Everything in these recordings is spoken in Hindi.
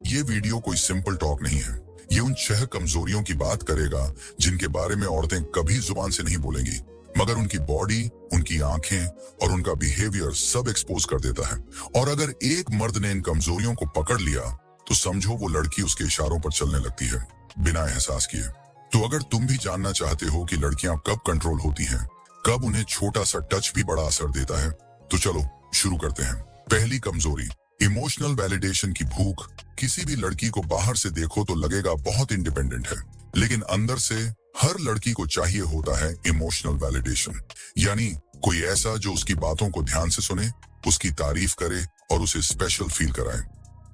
ये वीडियो कोई सिंपल टॉक नहीं है। ये उन 6 कमजोरियों की बात करेगा जिनके बारे में औरतें कभी जुबान से नहीं बोलेंगी, मगर उनकी बॉडी, उनकी आंखें और उनका बिहेवियर सब एक्सपोज कर देता है। और अगर एक मर्द ने इन कमजोरियों को पकड़ लिया तो समझो वो लड़की उसके इशारों पर चलने लगती है, बिना एहसास किए। तो अगर तुम भी जानना चाहते हो कि लड़कियां कब कंट्रोल होती हैं, कब उन्हें छोटा सा टच भी बड़ा असर देता है, तो चलो शुरू करते हैं। पहली कमजोरी, इमोशनल वैलिडेशन की भूख। किसी भी लड़की को बाहर से देखो तो लगेगा बहुत इंडिपेंडेंट है, लेकिन अंदर से हर लड़की को चाहिए होता है इमोशनल वैलिडेशन, यानी कोई ऐसा जो उसकी बातों को ध्यान से सुने, उसकी तारीफ करे और उसे स्पेशल फील कराए।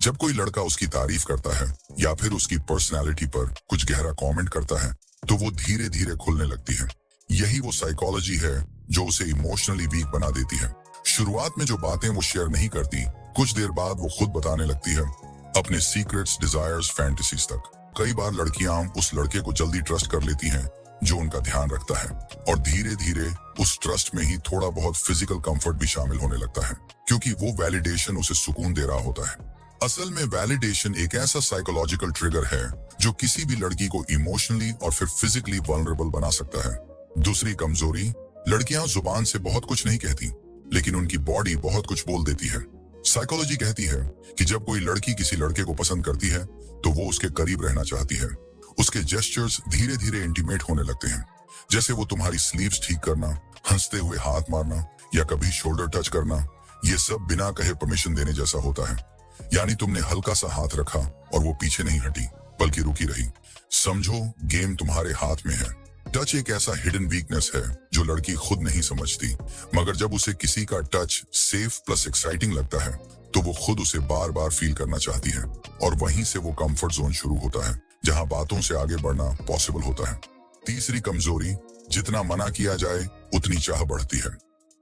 जब कोई लड़का उसकी तारीफ करता है या फिर उसकी पर्सनैलिटी पर कुछ गहरा कमेंट करता है तो वो धीरे धीरे खुलने लगती है। यही वो साइकोलॉजी है जो उसे इमोशनली वीक बना देती है। शुरुआत में जो बातें वो शेयर नहीं करती, कुछ देर बाद वो खुद बताने लगती है, अपने सीक्रेट्स, डिजायर्स, फैंटेसीज तक। कई बार लड़कियां उस लड़के को जल्दी ट्रस्ट कर लेती हैं जो उनका ध्यान रखता है, और धीरे धीरे उस ट्रस्ट में ही थोड़ा बहुत फिजिकल कंफर्ट भी शामिल होने लगता है, क्योंकि वो वैलिडेशन उसे सुकून दे रहा होता है। असल में वैलिडेशन एक ऐसा साइकोलॉजिकल ट्रिगर है जो किसी भी लड़की को इमोशनली और फिर फिजिकली वल्नरेबल बना सकता है। दूसरी कमजोरी, लड़कियां जुबान से बहुत कुछ नहीं कहती, लेकिन उनकी बॉडी बहुत कुछ बोल देती है। साइकोलॉजी कहती है कि जब कोई लड़की किसी लड़के को पसंद करती है तो वो उसके करीब रहना चाहती है। उसके जेस्चर्स धीरे धीरे इंटीमेट होने लगते हैं, जैसे वो तुम्हारी स्लीव्स ठीक करना, हंसते हुए हाथ मारना या कभी शोल्डर टच करना। ये सब बिना कहे परमिशन देने जैसा होता है, यानी तुमने हल्का सा हाथ रखा और वो पीछे नहीं हटी बल्कि रुकी रही। समझो गेम तुम्हारे हाथ में है। टच एक ऐसा हिडन वीकनेस है जो लड़की खुद नहीं समझती, मगर जब उसे किसी का टच सेफ प्लस एक्साइटिंग लगता है तो वो खुद उसे बार बार फील करना चाहती है, और वहीं से वो कंफर्ट जोन शुरू होता है जहां बातों से आगे बढ़ना पॉसिबल होता है। तीसरी कमजोरी, जितना मना किया जाए उतनी चाह बढ़ती है।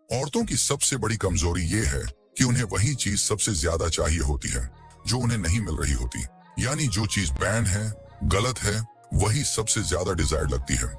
औरतों की सबसे बड़ी कमजोरी ये है कि उन्हें वही चीज सबसे ज्यादा चाहिए होती है जो उन्हें नहीं मिल रही होती, यानी जो चीज बैन है, गलत है, वही सबसे ज्यादा डिजायर्ड लगती है।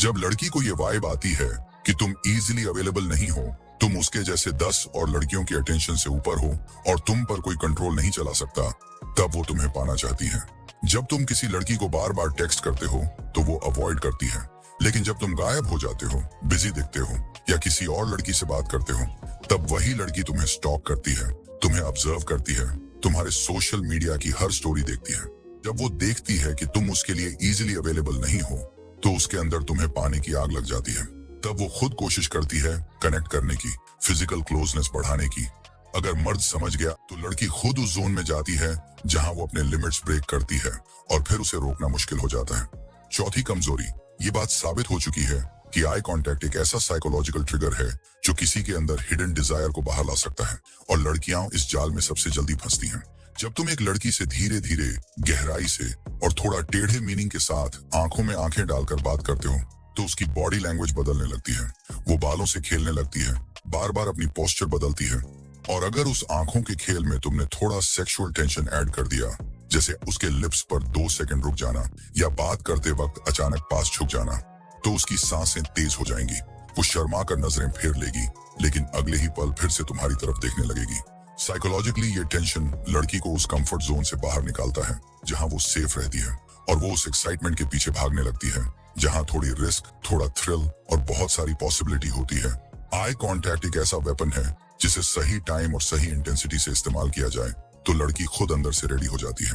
जब लड़की को ये वाइब आती है कि तुम इजीली अवेलेबल नहीं हो, तुम उसके जैसे 10 और लड़कियों के अटेंशन से ऊपर हो और तुम पर कोई कंट्रोल नहीं चला सकता, तब वो तुम्हें पाना चाहती है। जब तुम किसी लड़की को बार बार टेक्स्ट करते हो तो वो अवॉइड करती है, लेकिन जब तुम गायब हो जाते हो, बिजी दिखते हो या किसी और लड़की से बात करते हो, तब वही लड़की तुम्हें स्टॉक करती है, तुम्हें ऑब्जर्व करती है, तुम्हारे सोशल मीडिया की हर स्टोरी देखती है। जब वो देखती है कि तुम उसके लिए इजीली अवेलेबल नहीं हो तो उसके अंदर तुम्हें पाने की आग लग जाती है। तब वो खुद कोशिश करती है कनेक्ट करने की, फिजिकल क्लोजनेस बढ़ाने की। अगर मर्द समझ गया तो लड़की खुद उस जोन में जाती है जहां वो अपने लिमिट्स ब्रेक करती है, और फिर उसे रोकना मुश्किल हो जाता है। चौथी कमजोरी, ये बात साबित हो चुकी है कि आई कांटेक्ट एक ऐसा साइकोलॉजिकल ट्रिगर है जो किसी के अंदर हिडन डिजायर को बाहर ला सकता है, और लड़कियां इस जाल में सबसे जल्दी फंसती हैं। जब तुम एक लड़की से धीरे धीरे, गहराई से और थोड़ा टेढ़े मीनिंग के साथ आंखों में आंखें डालकर बात करते हो तो उसकी बॉडी लैंग्वेज बदलने लगती है। वो बालों से खेलने लगती है, बार बार अपनी पोस्चर बदलती है, और अगर उस आंखों के खेल में तुमने थोड़ा सेक्सुअल टेंशन ऐड कर दिया, जैसे उसके लिप्स पर 2 सेकंड रुक जाना या बात करते वक्त अचानक पास झुक जाना, तो उसकी सांसें तेज हो जाएंगी। वो शर्मा कर नजरें फेर लेगी, लेकिन अगले ही पल फिर से तुम्हारी तरफ देखने लगेगी। साइकोलॉजिकली ये टेंशन लड़की को उस कंफर्ट जोन से बाहर निकालता है जहां वो सेफ रहती है, और वो उस एक्साइटमेंट के पीछे भागने लगती है जहां थोड़ी रिस्क, थोड़ा थ्रिल और बहुत सारी पॉसिबिलिटी होती है। आई कांटेक्ट एक ऐसा वेपन है जिसे सही टाइम और सही इंटेंसिटी से इस्तेमाल किया जाए तो लड़की खुद अंदर से रेडी हो जाती है।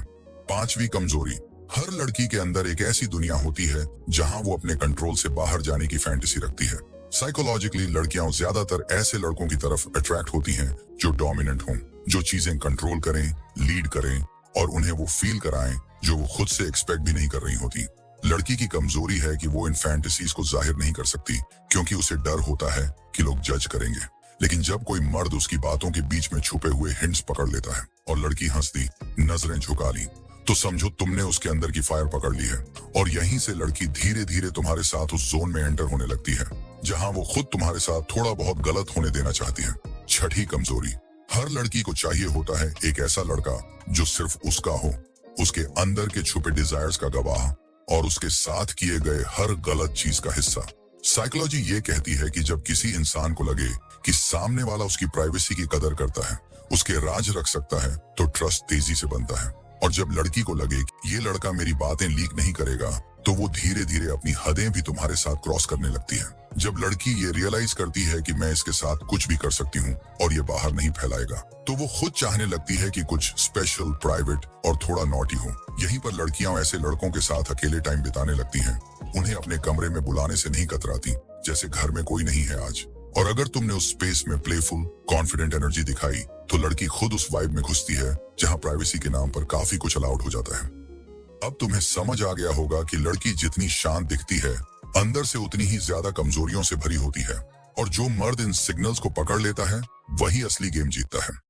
पांचवी कमजोरी, हर लड़की के अंदर एक ऐसी दुनिया होती है जहां वो अपने कंट्रोल से बाहर जाने की फैंटेसी रखती है। साइकोलॉजिकली लड़कियां ज्यादातर ऐसे लड़कों की तरफ अट्रैक्ट होती हैं जो डोमिनेंट हों, जो चीजें कंट्रोल करें, लीड करें और उन्हें वो फील कराएं जो वो खुद से एक्सपेक्ट भी नहीं कर रही होती। लड़की की कमजोरी है कि वो इन फैंटेसीज को जाहिर नहीं कर सकती क्योंकि उसे डर होता है कि लोग जज करेंगे, लेकिन जब कोई मर्द उसकी बातों के बीच में छुपे हुए हिंट्स पकड़ लेता है और लड़की हंसती, नजरें झुका ली, तो समझो तुमने उसके अंदर की फायर पकड़ ली है, और यहीं से लड़की धीरे धीरे तुम्हारे साथ उस जोन में एंटर होने लगती है जहां वो खुद तुम्हारे साथ थोड़ा बहुत गलत होने देना चाहती है। छठी कमजोरी, हर लड़की को चाहिए होता है एक ऐसा लड़का जो सिर्फ उसका हो, उसके अंदर के छुपे डिजायर्स का गवाह और उसके साथ किए गए हर गलत चीज का हिस्सा। साइकोलॉजी ये कहती है कि जब किसी इंसान को लगे कि सामने वाला उसकी प्राइवेसी की कदर करता है, उसके राज रख सकता है, तो ट्रस्ट तेजी से बनता है, और जब लड़की को लगे कि ये लड़का मेरी बातें लीक नहीं करेगा, तो वो धीरे धीरे अपनी हदें भी तुम्हारे साथ क्रॉस करने लगती है। जब लड़की ये रियलाइज करती है कि मैं इसके साथ कुछ भी कर सकती हूँ और ये बाहर नहीं फैलाएगा, तो वो खुद चाहने लगती है कि कुछ स्पेशल, प्राइवेट और थोड़ा नॉटी हो। यहीं पर लड़कियां ऐसे लड़कों के साथ अकेले टाइम बिताने लगती हैं। उन्हें अपने कमरे में बुलाने से नहीं कतराती, जैसे घर में कोई नहीं है आज। और अगर तुमने उस स्पेस में प्लेफुल, कॉन्फिडेंट एनर्जी दिखाई, तो लड़की खुद उस वाइब में घुसती है जहां प्राइवेसी के नाम पर काफी कुछ अलाउड हो जाता है। अब तुम्हें समझ आ गया होगा कि लड़की जितनी शांत दिखती है, अंदर से उतनी ही ज्यादा कमजोरियों से भरी होती है। और जो मर्द इन सिग्नल्स को पकड़ लेता है, वही असली गेम जीतता है।